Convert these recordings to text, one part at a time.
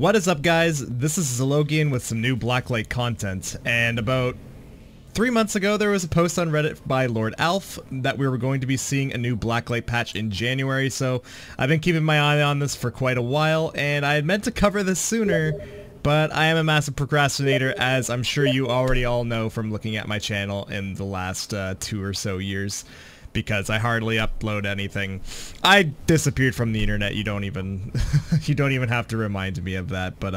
What is up, guys? This is Zologian with some new Blacklight content, and about 3 months ago there was a post on Reddit by Lord Alf that we were going to be seeing a new Blacklight patch in January, so I've been keeping my eye on this for quite a while, and I had meant to cover this sooner, but I am a massive procrastinator, as I'm sure you already all know from looking at my channel in the last 2 or so years, because I hardly upload anything. I disappeared from the internet. You don't even you don't even have to remind me of that. But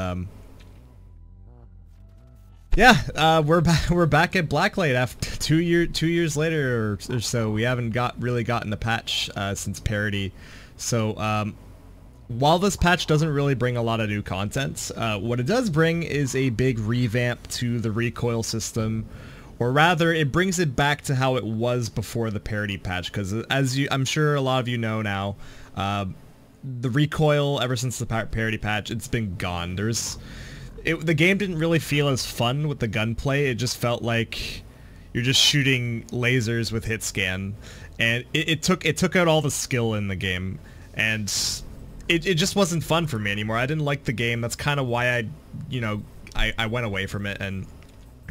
yeah, we're back at Blacklight after 2 years later or so. We haven't really gotten a patch since parity. So while this patch doesn't really bring a lot of new content, what it does bring is a big revamp to the recoil system. Or rather, it brings it back to how it was before the parity patch, because I'm sure a lot of you know now, the recoil, ever since the parity patch, it's been gone. The game didn't really feel as fun with the gunplay. It just felt like you're just shooting lasers with hit scan, and it took out all the skill in the game, and it just wasn't fun for me anymore. I didn't like the game. That's kind of why I went away from it, and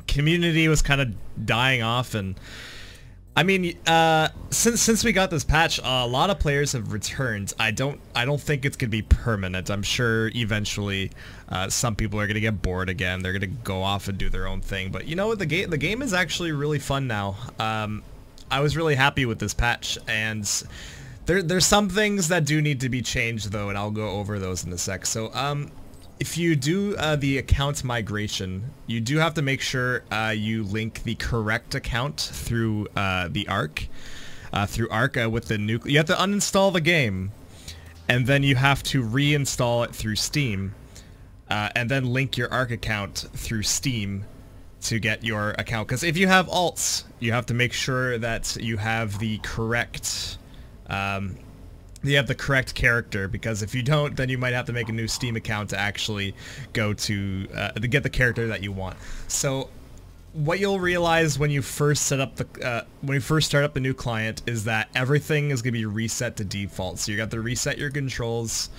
community was kind of dying off. And I mean, since we got this patch, a lot of players have returned. I don't think it's gonna be permanent. I'm sure eventually some people are gonna get bored again. They're gonna go off and do their own thing. But you know what, the game is actually really fun now. I was really happy with this patch, and there's some things that do need to be changed though, and I'll go over those in a sec. So if you do the account migration, you do have to make sure you link the correct account through the Arc, with the new. You have to uninstall the game, and then you have to reinstall it through Steam, and then link your Arc account through Steam to get your account. Because if you have alts, you have to make sure that you have the correct. You have the correct character, because if you don't, then you might have to make a new Steam account to actually go to get the character that you want. So what you'll realize when you first start up the new client is that everything is going to be reset to default. So you got to reset your controls.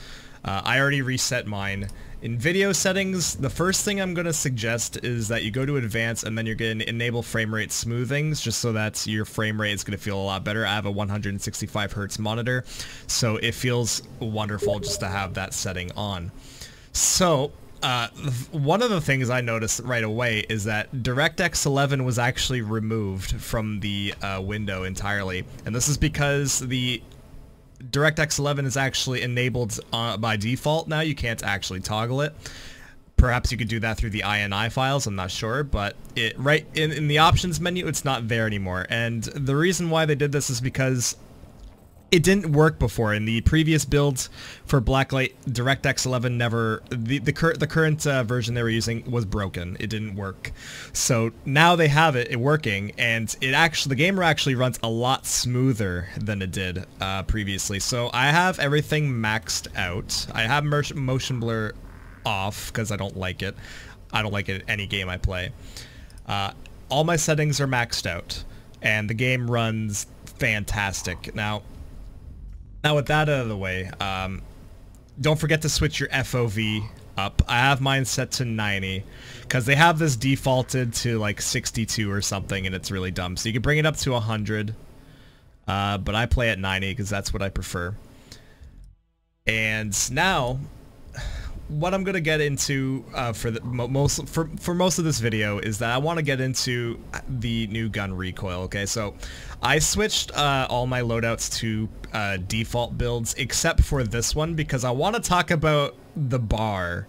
I already reset mine. In video settings, the first thing I'm going to suggest is that you go to advanced, and then you're going to enable frame rate smoothings, just so that your frame rate is going to feel a lot better. I have a 165 Hz monitor, so it feels wonderful just to have that setting on. So one of the things I noticed right away is that DirectX 11 was actually removed from the window entirely, and this is because the DirectX 11 is actually enabled by default now. You can't actually toggle it. Perhaps you could do that through the INI files, I'm not sure, but right in the options menu, it's not there anymore. And the reason why they did this is because it didn't work before. In the previous builds for Blacklight, DirectX 11 never, the current version they were using was broken. It didn't work. So now they have it working, and the game actually runs a lot smoother than it did previously. So I have everything maxed out. I have motion blur off because I don't like it. I don't like it in any game I play. All my settings are maxed out, and the game runs fantastic. Now with that out of the way, don't forget to switch your FOV up. I have mine set to 90, because they have this defaulted to like 62 or something, and it's really dumb. So you can bring it up to 100, but I play at 90 because that's what I prefer. And now, what I'm gonna get into for most of this video is that I want to get into the new gun recoil. Okay, so I switched all my loadouts to default builds except for this one, because I want to talk about the bar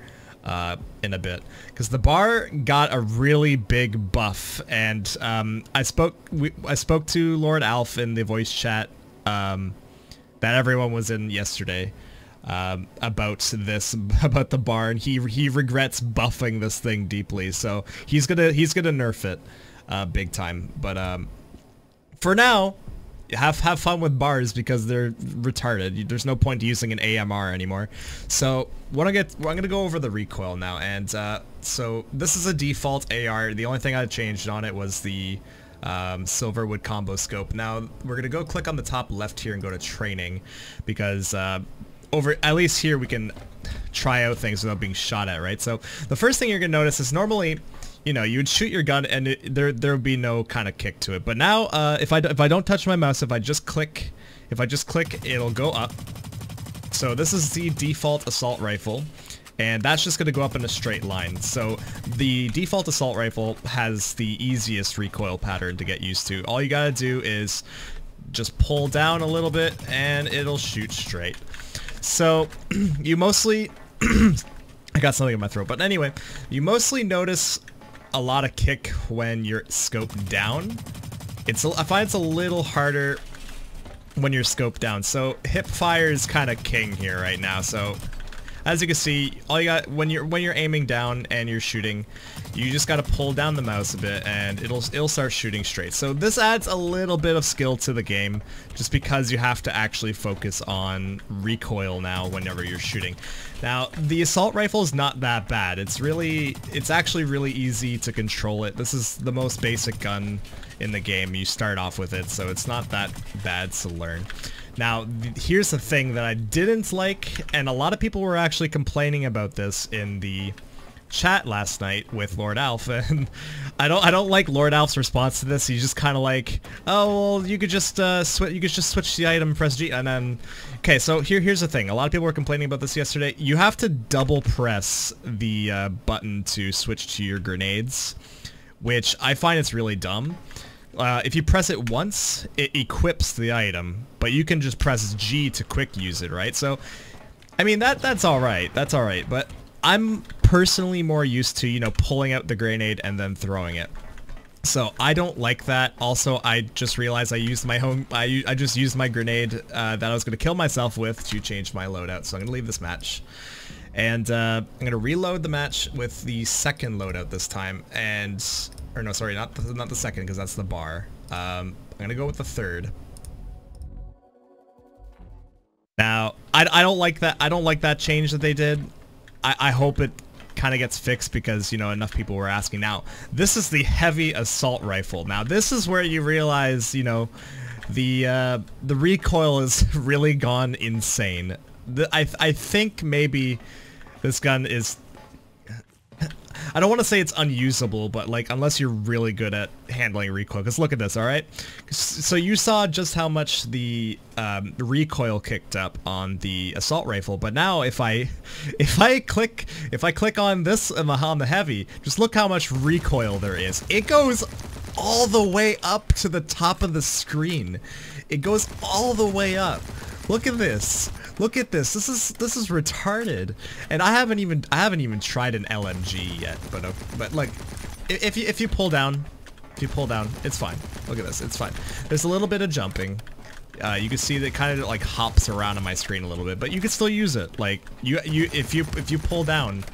in a bit, because the bar got a really big buff, and I spoke to Lord Alf in the voice chat that everyone was in yesterday. About the bar, and he regrets buffing this thing deeply, so he's gonna nerf it big time. But for now, have fun with bars, because they're retarded. There's no point using an AMR anymore. So I'm gonna go over the recoil now, and so this is a default AR. The only thing I changed on it was the Silverwood combo scope. Now we're gonna go click on the top left here and go to training, because over, at least here we can try out things without being shot at, right? So the first thing you're gonna notice is normally, you know, you would shoot your gun and there would be no kind of kick to it. But now, if I don't touch my mouse, if I just click, it'll go up. So this is the default assault rifle, and that's just gonna go up in a straight line. So the default assault rifle has the easiest recoil pattern to get used to. All you gotta do is just pull down a little bit and it'll shoot straight. So you mostly I got something in my throat, but anyway, you mostly notice a lot of kick when you're scoped down. I find it's a little harder when you're scoped down. So hip fire is kind of king here right now. So as you can see, all you got when you're aiming down and you're shooting, you just got to pull down the mouse a bit and it'll start shooting straight. So this adds a little bit of skill to the game, just because you have to actually focus on recoil now whenever you're shooting. Now the assault rifle is not that bad. It's actually really easy to control it. This is the most basic gun in the game. You start off with it, so it's not that bad to learn. Now, here's the thing that I didn't like, and a lot of people were actually complaining about this in the chat last night with Lord Alf, and I don't like Lord Alf's response to this. He's just kind of like, oh well, you could just switch the item, press G, and then okay. So here's the thing. A lot of people were complaining about this yesterday. You have to double press the button to switch to your grenades, which I find it's really dumb. If you press it once, it equips the item, but you can just press G to quick use it, right? So, I mean, that's alright, but I'm personally more used to, you know, pulling out the grenade and then throwing it. So I don't like that. Also, I just realized I just used my grenade that I was going to kill myself with to change my loadout, so I'm going to leave this match. And I'm going to reload the match with the second loadout this time, and... or no, sorry, not the second, because that's the bar. I'm gonna go with the third. Now, I don't like that. I don't like that change that they did. I hope it kind of gets fixed, because, you know, enough people were asking. Now, this is the heavy assault rifle. Now, this is where you realize, you know, the recoil has really gone insane. I think maybe this gun is... I don't want to say it's unusable, but like, unless you're really good at handling recoil. Because look at this, alright? So you saw just how much the recoil kicked up on the assault rifle, but now if I click on this on the heavy, just look how much recoil there is. It goes all the way up to the top of the screen. It goes all the way up. Look at this. Look at this. This is retarded. And I haven't even tried an LMG yet. But like, if you pull down, it's fine. Look at this. It's fine. There's a little bit of jumping. You can see that it kind of like hops around on my screen a little bit, but you can still use it. Like if you pull down,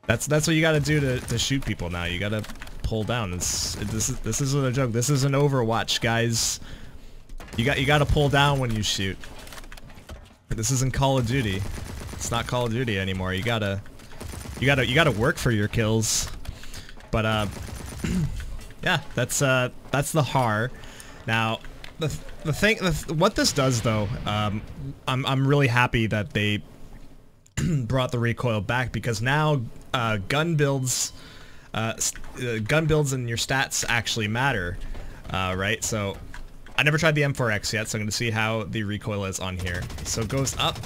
that's what you got to do to shoot people now. You got to pull down. This isn't a joke. This is an Overwatch, guys. You got to pull down when you shoot. This isn't Call of Duty. It's not Call of Duty anymore. You gotta work for your kills. But yeah, that's the har. Now what this does though, I'm really happy that they brought the recoil back, because now gun builds and your stats actually matter, right? So I never tried the M4X yet, so I'm going to see how the recoil is on here. So it goes up.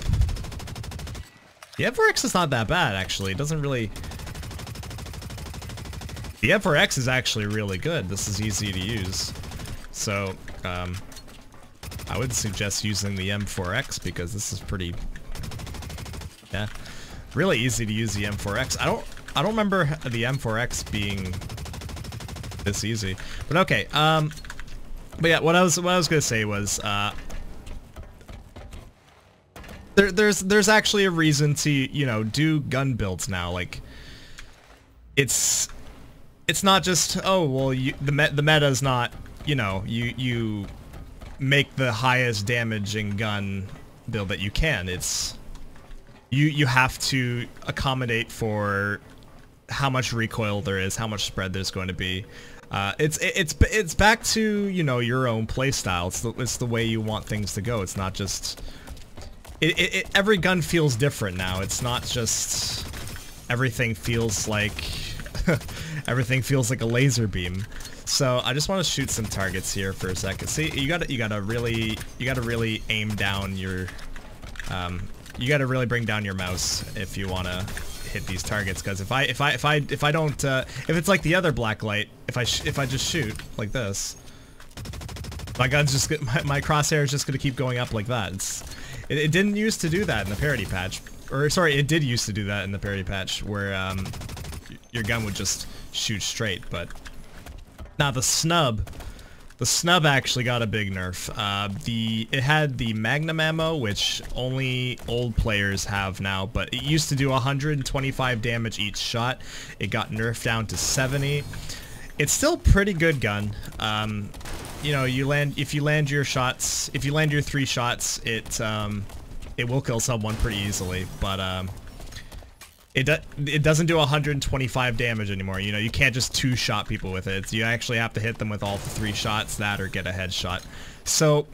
The M4X is not that bad, actually. It doesn't really... The M4X is actually really good. This is easy to use. So, I would suggest using the M4X, because this is pretty... yeah. Really easy to use the M4X. I don't remember the M4X being this easy. But okay, but yeah, what I was gonna say was there's actually a reason to, you know, do gun builds now. Like, it's not just, oh well, the meta's not, you know, you make the highest damaging gun build that you can. It's you have to accommodate for how much recoil there is, how much spread there's going to be. It's back to, you know, your own playstyle. It's the way you want things to go. It's not just, every gun feels different now. It's not just everything feels like everything feels like a laser beam. So I just want to shoot some targets here for a second. See, you gotta really aim down your you gotta really bring down your mouse if you want to hit these targets, because if I don't if it's like the other blacklight, if I just shoot like this, my gun's just my crosshair is just gonna keep going up like that. It didn't used to do that in the parity patch, or sorry, it did used to do that in the parity patch where your gun would just shoot straight. But now the snub actually got a big nerf. It had the magnum ammo, which only old players have now, but it used to do 125 damage each shot. It got nerfed down to 70. It's still pretty good gun. You know, if you land your 3 shots, it will kill someone pretty easily, but it doesn't do 125 damage anymore. You know, you can't just 2-shot people with it. You actually have to hit them with all 3 shots, that or get a headshot. So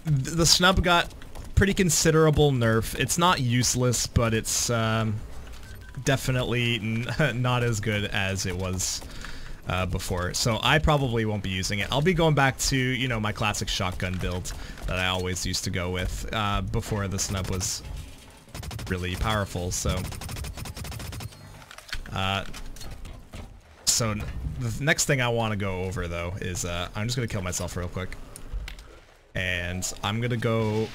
the snub got pretty considerable nerf. It's not useless, but it's definitely not as good as it was before. So I probably won't be using it. I'll be going back to, you know, my classic shotgun build that I always used to go with before the snub was really powerful. So so the next thing I want to go over though is I'm just gonna kill myself real quick, and I'm gonna go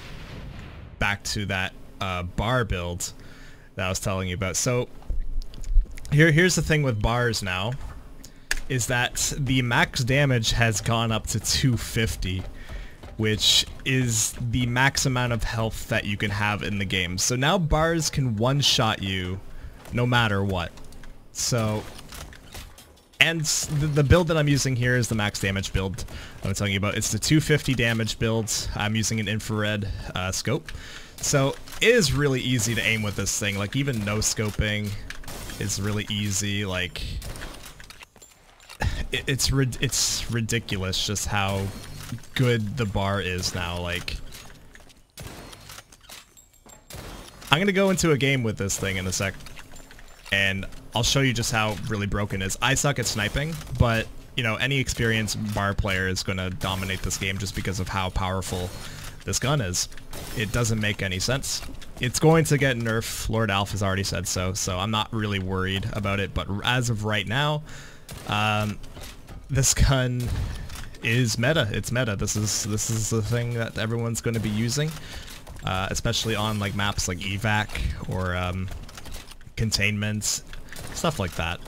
back to that bar build that I was telling you about. So here's the thing with bars now, is that the max damage has gone up to 250, which is the max amount of health that you can have in the game. So now bars can one-shot you no matter what. So, and the build that I'm using here is the max damage build I'm telling you about. It's the 250 damage build. I'm using an infrared scope. So it is really easy to aim with this thing. Like, even no scoping is really easy. Like, it's ridiculous just how good the bar is now. Like, I'm gonna go into a game with this thing in a sec, and I'll show you just how really broken it is. I suck at sniping, but, you know, any experienced bar player is going to dominate this game just because of how powerful this gun is. It doesn't make any sense. It's going to get nerfed. Lord Alf has already said so, so I'm not really worried about it. But as of right now, this gun is meta. It's meta. This is the thing that everyone's going to be using, especially on like maps like evac or containment, stuff like that.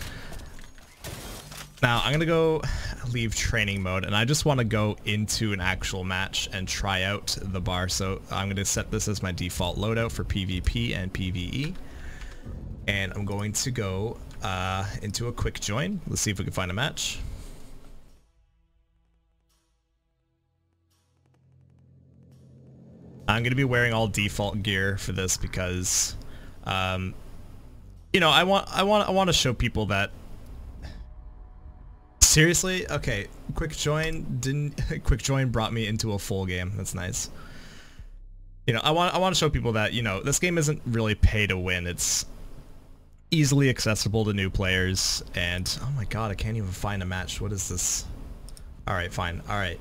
Now I'm gonna go leave training mode, and I just want to go into an actual match and try out the bar. So I'm gonna set this as my default loadout for PvP and PvE, and I'm going to go into a quick join. Let's see if we can find a match. I'm gonna be wearing all default gear for this because you know, I want to show people that, seriously, okay, quick join brought me into a full game. That's nice. You know, I want to show people that, you know, this game isn't really pay to win. It's easily accessible to new players. And oh my god, I can't even find a match. What is this? All right, fine. All right,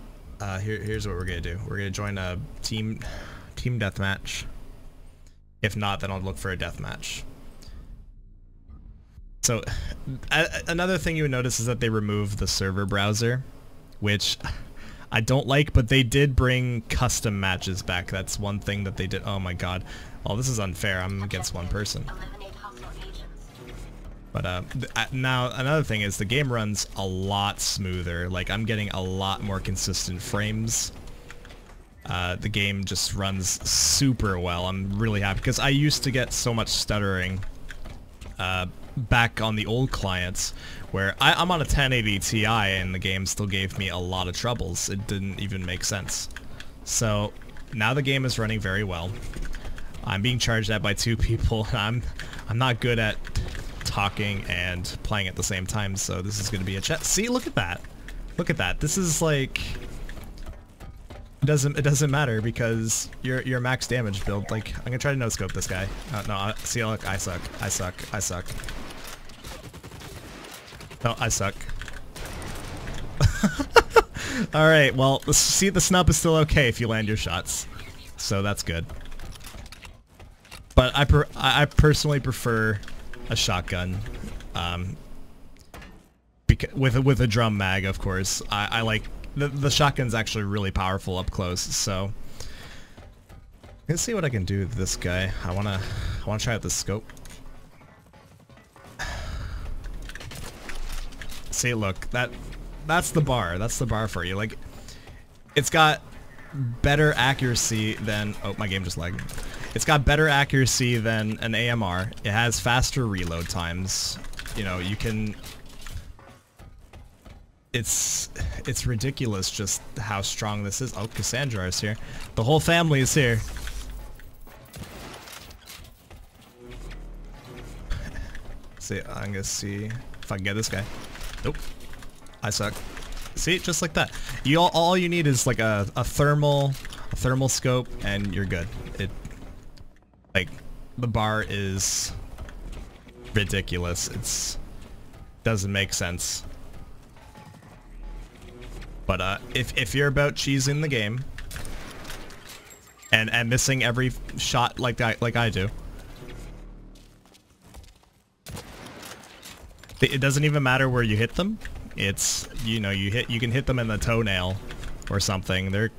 here's what we're gonna do. We're gonna join a team deathmatch. If not, then I'll look for a deathmatch. So, another thing you would notice is that they removed the server browser, which I don't like, but they did bring custom matches back. That's one thing that they did. Oh my god. Oh, this is unfair. I'm against one person. But now, another thing is the game runs a lot smoother. Like, I'm getting a lot more consistent frames. The game just runs super well. I'm really happy, because I used to get so much stuttering back on the old clients, where I'm on a 1080 Ti and the game still gave me a lot of troubles. It didn't even make sense. So now the game is running very well. I'm being charged at by 2 people, and I'm not good at talking and playing at the same time, so this is going to be a chat. See, look at that. Look at that. This is like... It doesn't matter because your max damage build. Like, I'm gonna try to no scope this guy. No, see, look, I suck. I suck. I suck. No, I suck. All right. Well, see, the snub is still okay if you land your shots, so that's good. But I personally prefer a shotgun, with a drum mag, of course. I like the shotgun's actually really powerful up close. So let's see what I can do with this guy. I wanna try out the scope. See, look, that's the bar. That's the bar for you. Like, it's got better accuracy than... Oh, my game just lagged. It's got better accuracy than an AMR. It has faster reload times. You know, you can... It's ridiculous just how strong this is. Oh, Cassandra is here. The whole family is here. See, I'm gonna see if I can get this guy. Nope. I suck. See, just like that. All you need is like a thermal scope and you're good. Like, the bar is ridiculous. Doesn't make sense. But if you're about cheesing the game and missing every shot like I do, it doesn't even matter where you hit them. It's, you know, you can hit them in the toenail or something. They're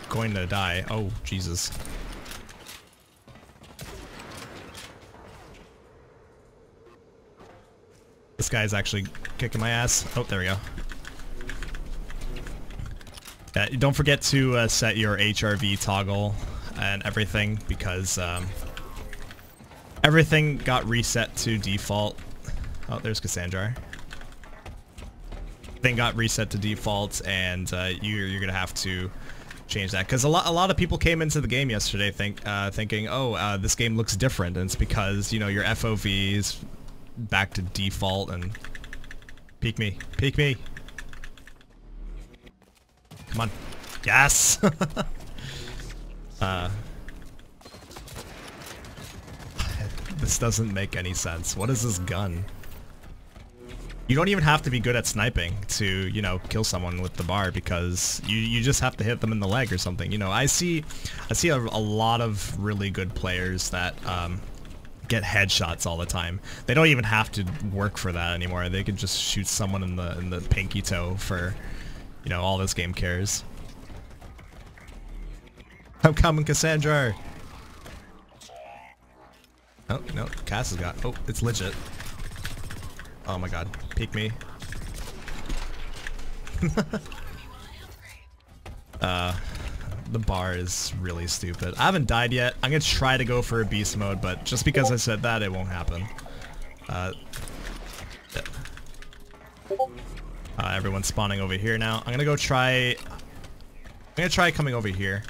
going to die. Oh, Jesus. This guy's actually kicking my ass. Oh, there we go. Don't forget to set your HRV toggle and everything, because everything got reset to default. Oh, there's Cassandra. Everything got reset to default, and you're gonna have to change that, because a lot of people came into the game yesterday thinking, oh, this game looks different, and it's because, you know, your FOV is back to default. And peek me. Come on. Yes! This doesn't make any sense. What is this gun? You don't even have to be good at sniping to, you know, kill someone with the bar, because you just have to hit them in the leg or something. You know, I see a lot of really good players that get headshots all the time. They don't even have to work for that anymore. They can just shoot someone in the pinky toe for, you know, all this game cares. I'm coming, Cassandra! Oh, no, Cass has got... Oh, it's legit. Oh my god. Peek me. The bar is really stupid. I haven't died yet. I'm gonna try to go for a beast mode, but just because I said that, it won't happen. Everyone's spawning over here now. I'm gonna try coming over here.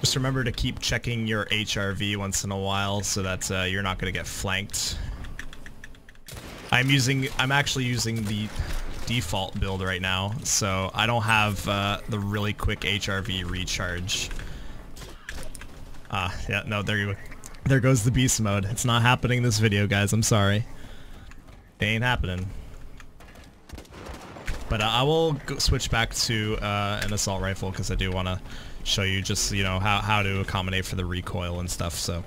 Just remember to keep checking your HRV once in a while so that you're not gonna get flanked. I'm actually using the default build right now, so I don't have the really quick HRV recharge. Yeah, no, there goes the beast mode. It's not happening in this video, guys. I'm sorry. It ain't happening. But I will switch back to an assault rifle, because I do want to show you just, you know, how to accommodate for the recoil and stuff. So,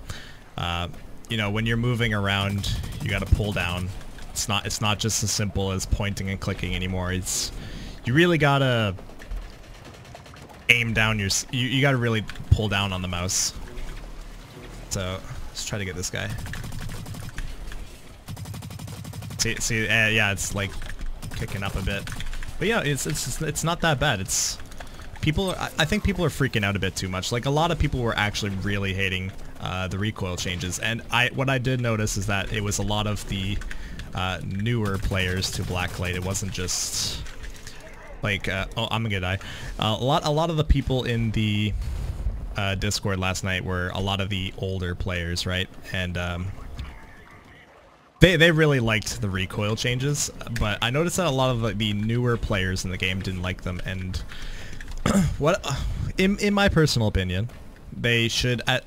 you know, when you're moving around, you got to pull down. It's not just as simple as pointing and clicking anymore. You really gotta aim down you gotta really pull down on the mouse. So let's try to get this guy. See, yeah, it's like kicking up a bit, but yeah, it's not that bad. I think people are freaking out a bit too much. Like, a lot of people were actually really hating the recoil changes, and what I did notice is that it was a lot of the newer players to Blacklight. It wasn't just like oh, I'm gonna die. A lot of the people in the Discord last night were a lot of the older players, right? And They really liked the recoil changes, but I noticed that a lot of the newer players in the game didn't like them, and what in my personal opinion, they should I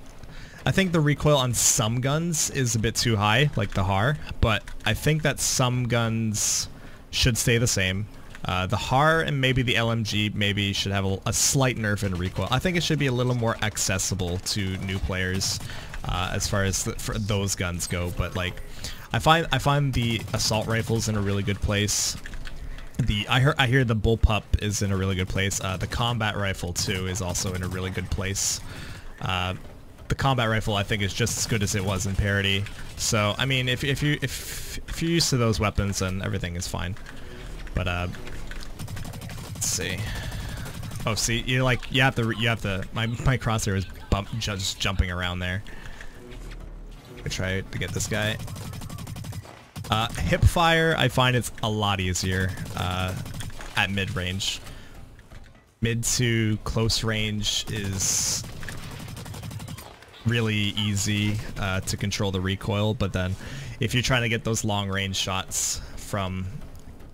think the recoil on some guns is a bit too high, like the HAR, but I think that some guns should stay the same. The HAR and maybe the LMG maybe should have a slight nerf in recoil. I think it should be a little more accessible to new players as far as for those guns go, but like I find the assault rifles in a really good place. I hear the bullpup is in a really good place. The combat rifle too is also in a really good place. The combat rifle I think is just as good as it was in parity. So I mean, if you're used to those weapons, then everything is fine. But let's see. Oh, see, you have to. My crosshair is just jumping around there. I try to get this guy. Hip fire, I find it's a lot easier at mid range. Mid to close range is really easy to control the recoil, but then if you're trying to get those long range shots from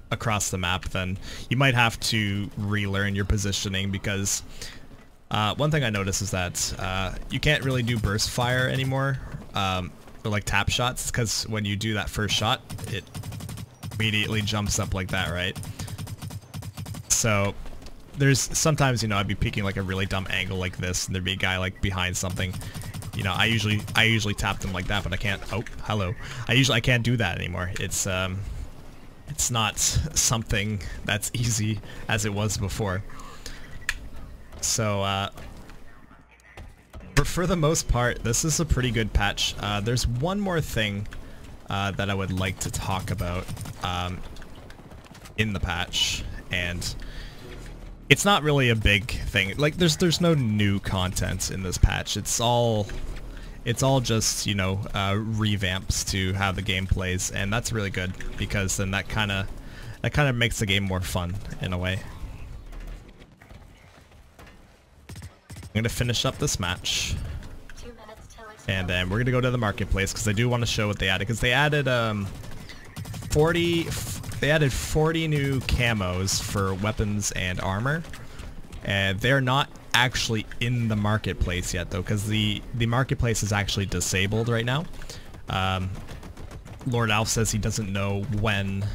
across the map, then you might have to relearn your positioning, because one thing I noticed is that you can't really do burst fire anymore, or like tap shots, because when you do that first shot, it immediately jumps up like that, right? So there's sometimes, you know, I'd be peeking like a really dumb angle like this, and there'd be a guy like behind something. You know, I usually tap them like that, but I can't. Oh, hello. I can't do that anymore. It's not something that's easy as it was before. So for the most part, this is a pretty good patch. There's one more thing that I would like to talk about in the patch, and it's not really a big thing. Like there's no new content in this patch. It's all just, you know, revamps to how the game plays, and that's really good, because then that kind of makes the game more fun in a way. I'm gonna finish up this match, and then we're gonna go to the marketplace, because I do want to show what they added. Because they added 40 new camos for weapons and armor, and they're not actually in the marketplace yet though, because the marketplace is actually disabled right now. Lord Alf says he doesn't know when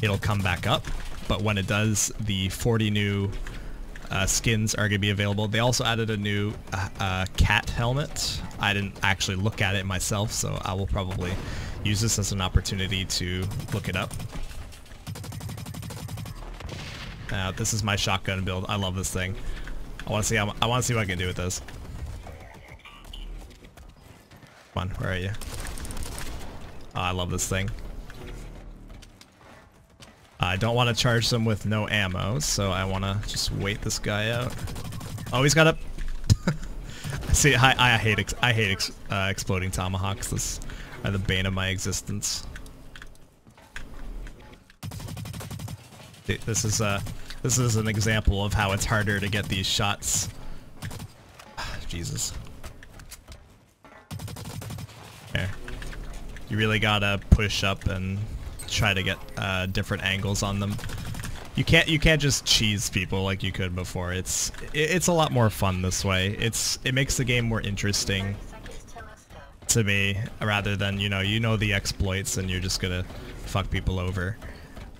it'll come back up, but when it does, the 40 new skins are going to be available. They also added a new cat helmet. I didn't actually look at it myself, so I will probably use this as an opportunity to look it up. This is my shotgun build. I love this thing. I want to see what I can do with this. Come on, where are you? Oh, I love this thing. I don't want to charge them with no ammo, so I want to just wait this guy out. Oh, he's got up. See, I hate exploding tomahawks. This are the bane of my existence. This is an example of how it's harder to get these shots. Jesus. There. You really gotta push up and try to get different angles on them. You can't just cheese people like you could before. It's a lot more fun this way. It makes the game more interesting to me, rather than you know the exploits and you're just gonna fuck people over.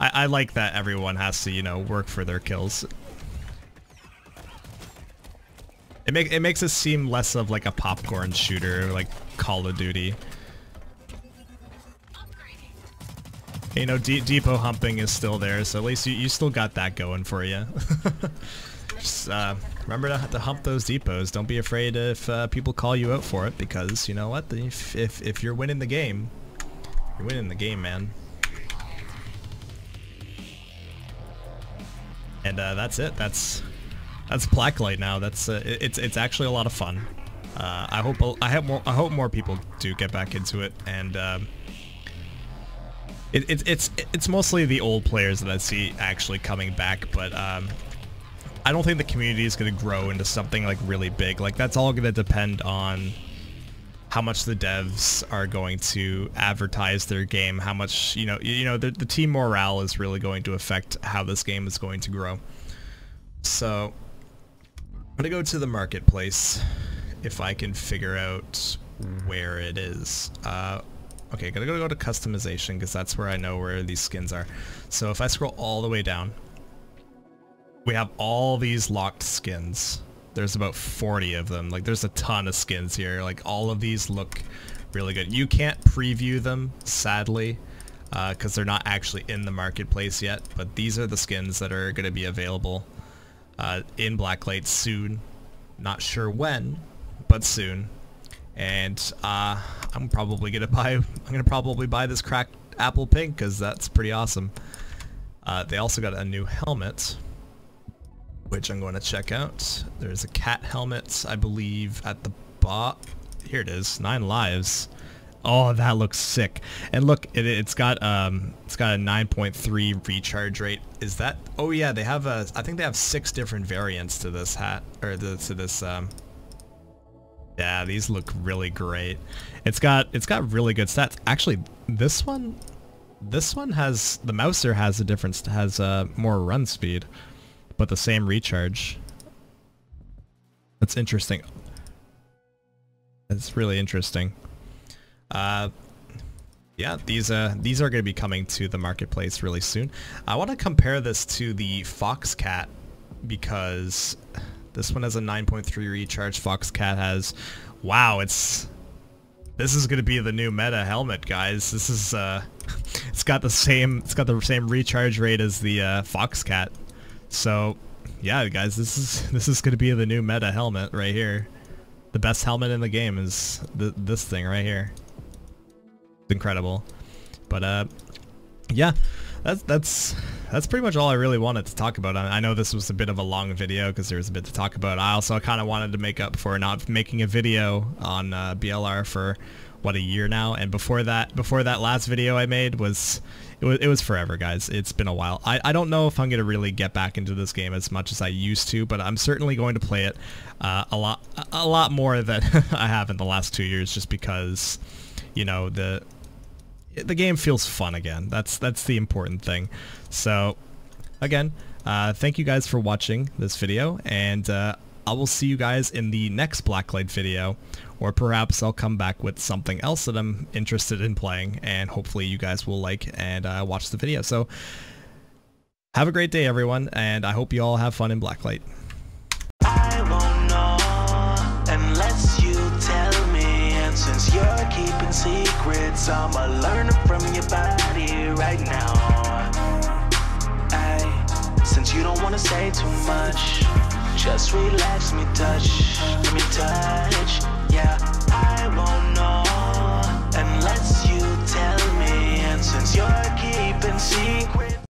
I like that everyone has to, you know, work for their kills. It makes it seem less of like a popcorn shooter like Call of Duty. You know, depot humping is still there, so at least you still got that going for you. Just remember to hump those depots. Don't be afraid if people call you out for it, because you know what? If you're winning the game, you're winning the game, man. And that's it. That's Blacklight now. That's it's actually a lot of fun. I hope more people do get back into it, and it's mostly the old players that I see actually coming back, but I don't think the community is going to grow into something like really big. Like that's all going to depend on how much the devs are going to advertise their game, how much, the team morale is really going to affect how this game is going to grow. So I'm gonna go to the marketplace if I can figure out where it is. Okay, gotta go to customization because that's where I know where these skins are. So if I scroll all the way down, we have all these locked skins. There's about 40 of them. Like, there's a ton of skins here. Like, all of these look really good. You can't preview them, sadly, because they're not actually in the marketplace yet. But these are the skins that are going to be available in Blacklight soon. Not sure when, but soon. And I'm probably gonna buy this cracked apple pink because that's pretty awesome. They also got a new helmet, which I'm going to check out. There's a cat helmet, I believe, at the here it is, 9 lives. Oh, that looks sick. And look, it's got a 9.3 recharge rate. Is that? Oh yeah, they have I think they have 6 different variants to this hat, or to this. Yeah, these look really great. It's got really good stats. Actually, this one has, the Mouser has a different, more run speed, but the same recharge. That's interesting. That's really interesting. Yeah, these are going to be coming to the marketplace really soon. I want to compare this to the Foxcat because this one has a 9.3 recharge. Foxcat has, wow, this is going to be the new meta helmet, guys. This is it's got the same recharge rate as the Foxcat. So yeah, guys, this is going to be the new meta helmet right here. The best helmet in the game is this thing right here. It's incredible. But yeah, that's pretty much all I really wanted to talk about. I know this was a bit of a long video because there was a bit to talk about. I also kind of wanted to make up for not making a video on BLR for what, a year now, and before that last video I made it was forever, guys. It's been a while. I don't know if I'm gonna really get back into this game as much as I used to, but I'm certainly going to play it a lot more than I have in the last 2 years, just because, you know, the game feels fun again. That's the important thing. So again, thank you guys for watching this video, and I will see you guys in the next Blacklight video, or perhaps I'll come back with something else that I'm interested in playing, and hopefully you guys will like and watch the video. So have a great day, everyone, and I hope you all have fun in Blacklight. I won't know unless you tell me, and since you're keeping secrets, I'ma learn from your body right now. Since you don't wanna say too much, just relax me, touch, let me touch. Yeah, I won't know